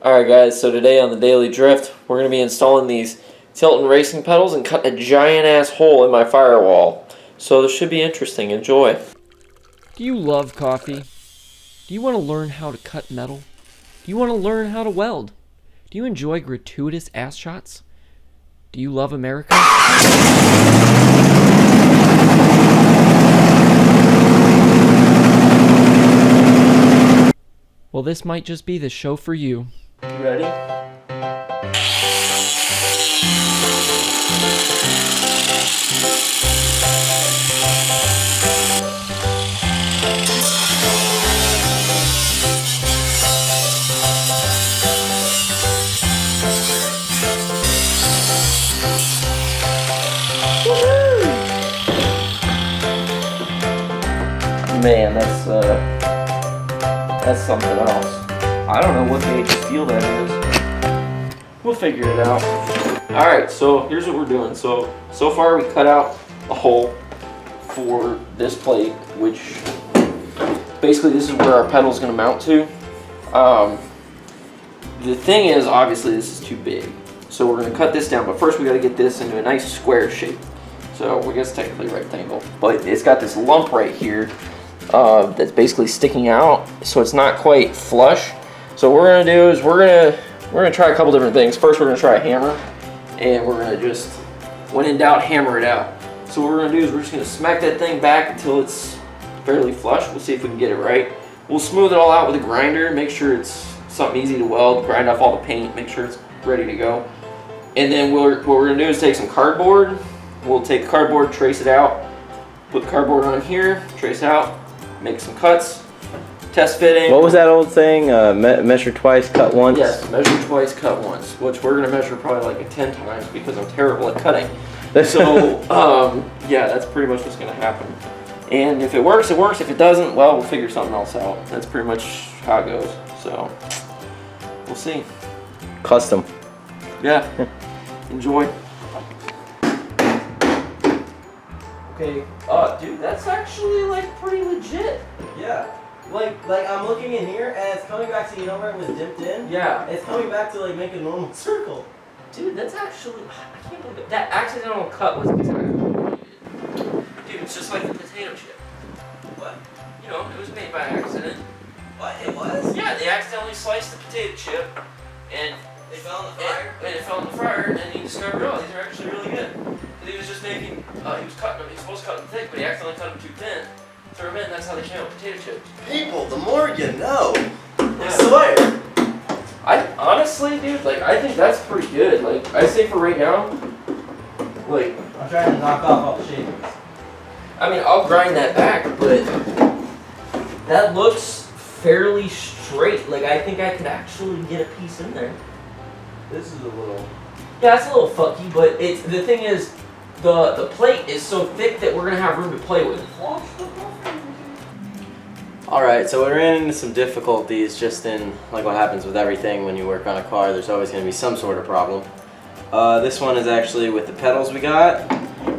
Alright guys, so today on the Daily Drift, we're going to be installing these Tilton racing pedals and cutting a giant ass hole in my firewall. So this should be interesting. Enjoy. Do you love coffee? Do you want to learn how to cut metal? Do you want to learn how to weld? Do you enjoy gratuitous ass shots? Do you love America? Well, this might just be the show for you. You ready? Man, that's something else. I don't know what gauge steel that is. We'll figure it out. Alright, so here's what we're doing. So far we cut out a hole for this plate, which basically this is where our pedal is going to mount to. The thing is, obviously this is too big. So we're going to cut this down, but first we got to get this into a nice square shape. So I guess technically rectangle, but it's got this lump right here that's basically sticking out, so it's not quite flush. So what we're gonna do is we're gonna try a couple different things. First, we're gonna try a hammer, and we're gonna just, when in doubt, hammer it out. So what we're gonna do is we're just gonna smack that thing back until it's fairly flush. We'll see if we can get it right. We'll smooth it all out with a grinder, make sure it's something easy to weld, grind off all the paint, make sure it's ready to go. And then what we're gonna do is take some cardboard. We'll take the cardboard, trace it out, put the cardboard on here, trace out, make some cuts, test fitting. What was that old saying? Measure twice, cut once? Yes, measure twice, cut once, which we're going to measure probably like 10 times because I'm terrible at cutting. So, yeah, that's pretty much what's going to happen. And if it works, it works. If it doesn't, well, we'll figure something else out. That's pretty much how it goes. So, we'll see. Custom. Yeah. Enjoy. Okay, dude, that's actually like pretty legit. Yeah. Like I'm looking in here and it's coming back to, you know where it was dipped in? Yeah. It's coming back to like make a normal circle. Dude, that's actually, I can't believe it. That accidental cut was exactly what we did. Dude, it's just like the potato chip. What? You know, it was made by accident. What? It was? Yeah, they accidentally sliced the potato chip and They fell in the fryer? And it fell in the fryer, and he discovered, oh, these are actually really good. And he was just making, he was cutting them, he was supposed to cut them thick, but he accidentally cut them too thin. Threw them in, that's how they came out with potato chips. People, the more you know. Yeah. I swear. I honestly, dude, like, I think that's pretty good. Like, I say for right now, like, I'm trying to knock off all the shavings. I mean, I'll grind that back, but that looks fairly straight. Like, I think I could actually get a piece in there. This is a little... Yeah, it's a little fucky, but it's, the thing is, the plate is so thick that we're gonna have room to play with. Alright, so we ran into some difficulties just in, like what happens with everything when you work on a car, there's always going to be some sort of problem. This one is actually with the pedals we got.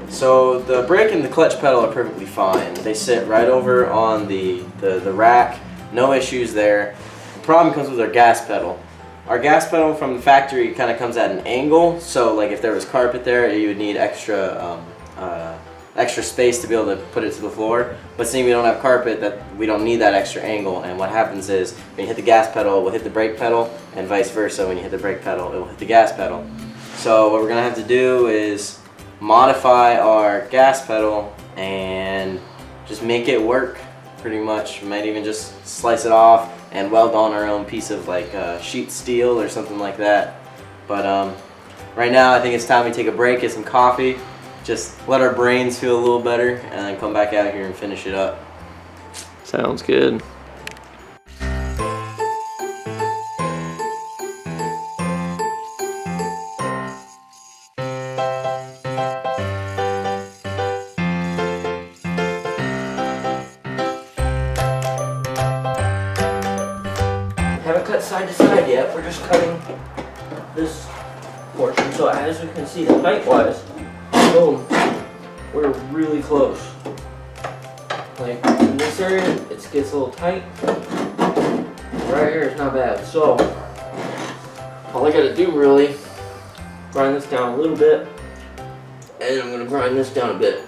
So the brake and the clutch pedal are perfectly fine. They sit right over on the rack, no issues there. The problem comes with our gas pedal. Our gas pedal from the factory kind of comes at an angle, so like if there was carpet there, you would need extra space to be able to put it to the floor. But seeing we don't have carpet, that we don't need that extra angle, and what happens is when you hit the gas pedal, it will hit the brake pedal, and vice versa. When you hit the brake pedal, it will hit the gas pedal. So what we're gonna have to do is modify our gas pedal and just make it work pretty much. Might even just slice it off and weld on our own piece of like sheet steel or something like that. But right now I think it's time we take a break, get some coffee, just let our brains feel a little better, and then come back out here and finish it up. Sounds good. Haven't cut side to side yet, we're just cutting this portion. So as we can see, height-wise, boom, we're really close. Like in this area, it gets a little tight. Right here, it's not bad. So all I gotta do really, grind this down a little bit, and I'm gonna grind this down a bit.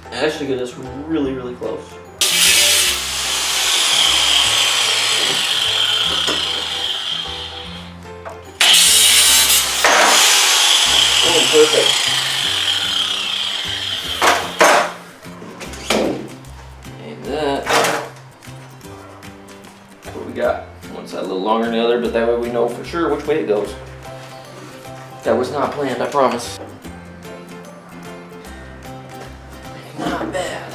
And actually get this really, really close. Oh, perfect. And that's what we got. One side a little longer than the other, but that way we know for sure which way it goes. That was not planned, I promise. Not bad.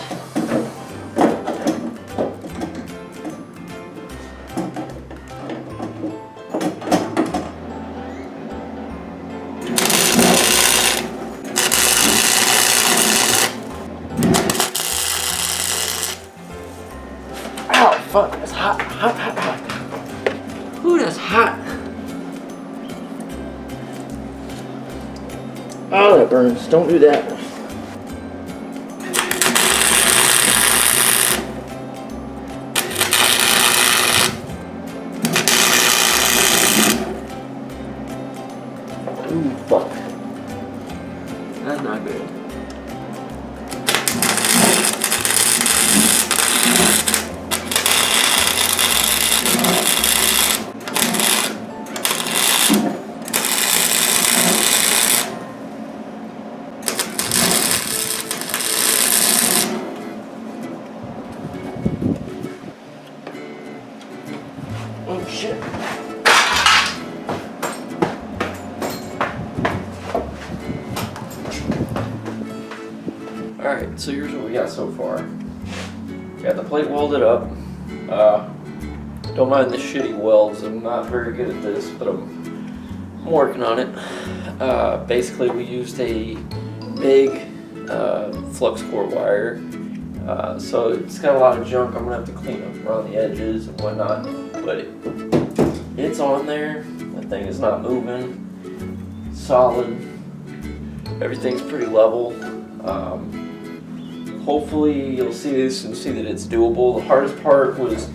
Ow, fuck, that's hot, hot, hot, hot. Ooh, that's hot. Oh, that burns. Don't do that. Ooh, fuck. That's not good. Oh shit. Alright, so here's what we got so far. We got the plate welded up. Don't mind the shitty welds, I'm not very good at this, but I'm working on it. Basically we used a big flux core wire. So it's got a lot of junk I'm gonna have to clean up around the edges and whatnot. But it's on there. That thing is not moving. Solid. Everything's pretty level. Hopefully you'll see this and see that it's doable. The hardest part was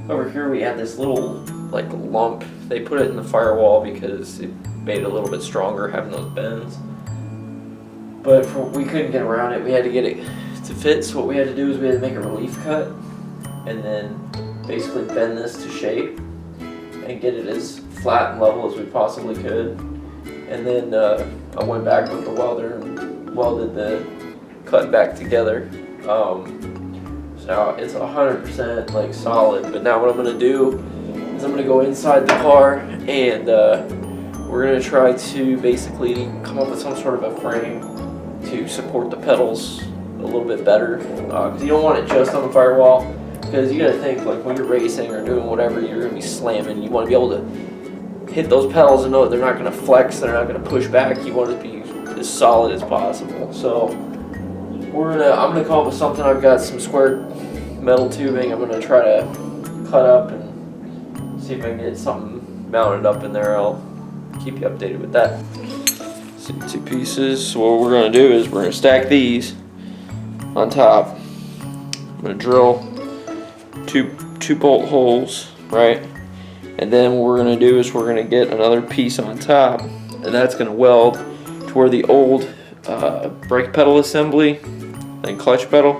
over here. We had this little like lump. They put it in the firewall because it made it a little bit stronger having those bends. But we couldn't get around it. We had to get it to fit. So what we had to do is we had to make a relief cut and then basically bend this to shape and get it as flat and level as we possibly could. And then I went back with the welder and welded the cut back together. So now it's 100% like solid. But now what I'm gonna do is I'm gonna go inside the car and we're gonna try to basically come up with some sort of a frame to support the pedals a little bit better. Because you don't want it just on the firewall. Because you gotta think, like when you're racing or doing whatever, you're gonna be slamming. You want to be able to hit those pedals and know that they're not gonna flex, they're not gonna push back. You want it to be as solid as possible. So I'm gonna come up with something. I've got some square metal tubing. I'm gonna try to cut up and see if I can get something mounted up in there. I'll keep you updated with that. See, 2 pieces. So what we're gonna do is we're gonna stack these on top. I'm gonna drill two bolt holes, right? And then what we're gonna do is we're gonna get another piece on top, and that's gonna weld to where the old brake pedal assembly and clutch pedal,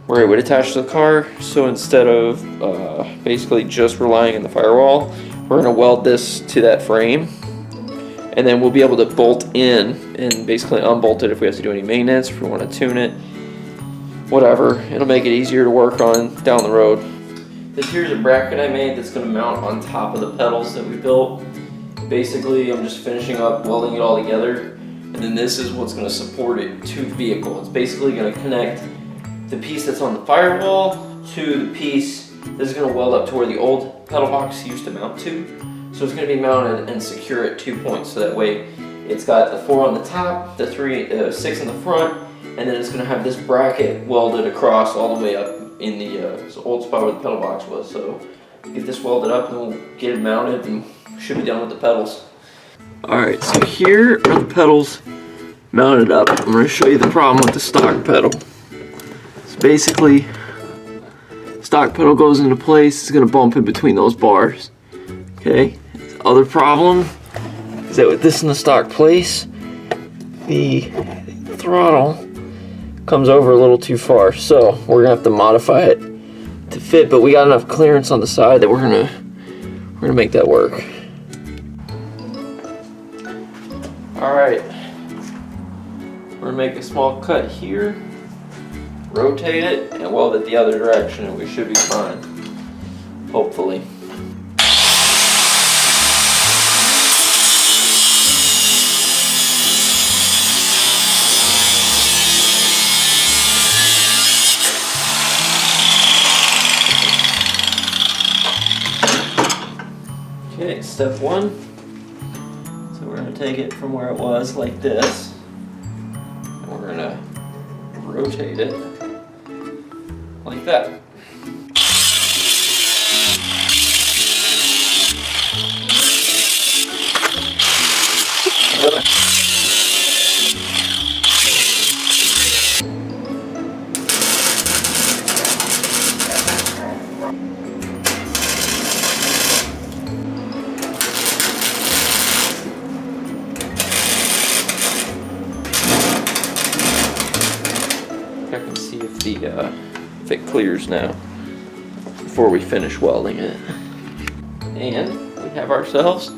where it would attach to the car. So instead of basically just relying on the firewall, we're gonna weld this to that frame, and then we'll be able to bolt in and basically unbolt it if we have to do any maintenance, if we want to tune it, whatever. It'll make it easier to work on down the road. This here's a bracket I made that's going to mount on top of the pedals that we built. Basically, I'm just finishing up welding it all together, and then this is what's going to support it to the vehicle. It's basically going to connect the piece that's on the firewall to the piece that's going to weld up to where the old pedal box used to mount to. So it's going to be mounted and secure at 2 points, so that way it's got the 4 on the top, the 6 in the front, and then it's going to have this bracket welded across all the way up in the old spot where the pedal box was. So get this welded up and we'll get it mounted and should be done with the pedals. Alright, so here are the pedals mounted up. I'm going to show you the problem with the stock pedal. So basically, stock pedal goes into place, it's going to bump in between those bars. Okay, Other problem is that with this in the stock place, the throttle comes over a little too far, so we're gonna have to modify it to fit, but we got enough clearance on the side that we're gonna make that work. All right, we're gonna make a small cut here, rotate it, and weld it the other direction, and we should be fine, hopefully. Okay, step one. So we're gonna take it from where it was like this, and we're gonna rotate it like that. I can see if it clears now before we finish welding it. And we have ourselves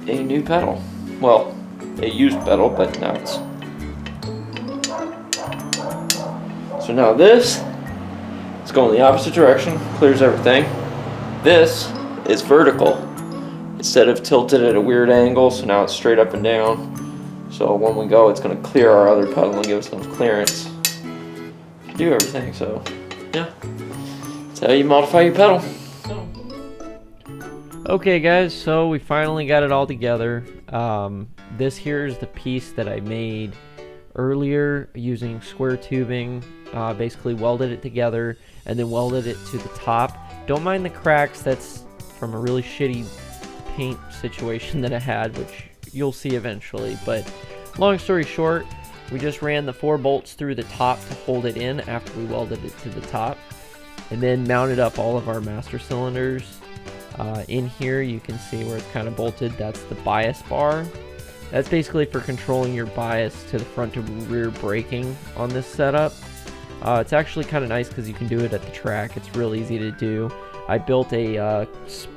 a new pedal. Well, a used pedal, but now it's... So now this is going the opposite direction, clears everything. This is vertical instead of tilted at a weird angle, so now it's straight up and down. So when we go, it's going to clear our other pedal and give us enough clearance to do everything. So yeah, that's how you modify your pedal. Okay guys, so we finally got it all together. This here is the piece that I made earlier using square tubing. Basically welded it together and then welded it to the top. Don't mind the cracks, that's from a really shitty paint situation that I had, which you'll see eventually. But long story short, we just ran the 4 bolts through the top to hold it in after we welded it to the top, and then mounted up all of our master cylinders. In here you can see where it's kind of bolted, that's the bias bar. That's basically for controlling your bias to the front to rear braking on this setup. It's actually kind of nice because you can do it at the track. It's real easy to do. I built a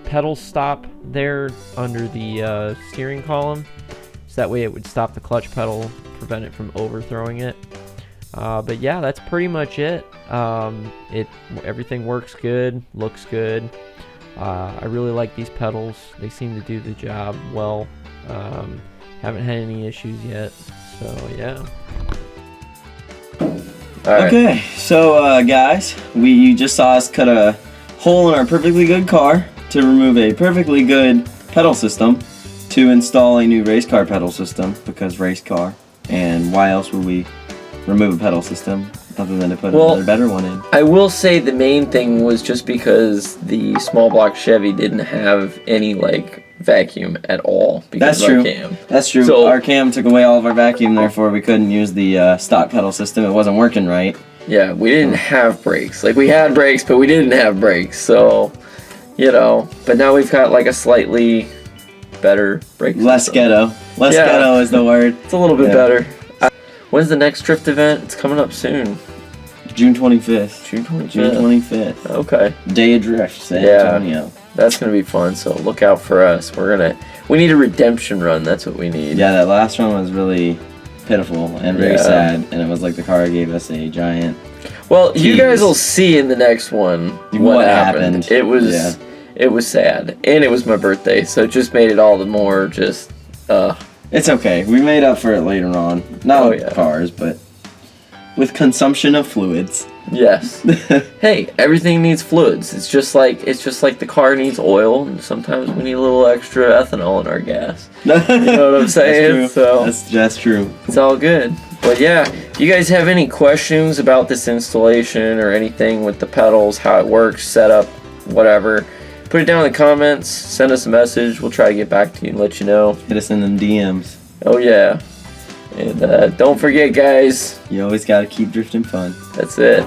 pedal stop there under the steering column, so that way it would stop the clutch pedal, prevent it from overthrowing it. But yeah, that's pretty much it. Everything works good, looks good. I really like these pedals. They seem to do the job well. Haven't had any issues yet, so yeah. Right. Okay, so guys, you just saw us cut a hole in our perfectly good car to remove a perfectly good pedal system to install a new race car pedal system, because race car. And why else would we remove a pedal system other than to put another better one in? I will say the main thing was just because the small block Chevy didn't have any like vacuum at all because of our cam. That's true. So our cam took away all of our vacuum, therefore we couldn't use the stock pedal system. It wasn't working right. Yeah, we didn't have brakes. Like, we had brakes, but we didn't have brakes. So, you know, but now we've got like a slightly better brake system. Less ghetto. Less ghetto is the word. It's a little bit better. When's the next drift event? It's coming up soon. June 25th. June 25th. June 25th. Okay. Day of Drift, San Antonio. That's gonna be fun. So look out for us. We need a redemption run. That's what we need. Yeah, that last one was really pitiful and very sad, and it was like the car gave us a giant. Well, you guys will see in the next one what happened. It was sad, and it was my birthday, so it just made it all the more just. It's okay. We made up for it later on. Not with cars, but with consumption of fluids. Yes. Hey, everything needs fluids. It's just like the car needs oil, and sometimes we need a little extra ethanol in our gas. You know what I'm saying? That's true. So that's true. It's all good. But yeah, if you guys have any questions about this installation or anything with the pedals, how it works, setup, whatever, put it down in the comments. Send us a message. We'll try to get back to you and let you know. Hit us in them DMs. Oh yeah. And don't forget, guys. You always gotta keep drifting fun. That's it.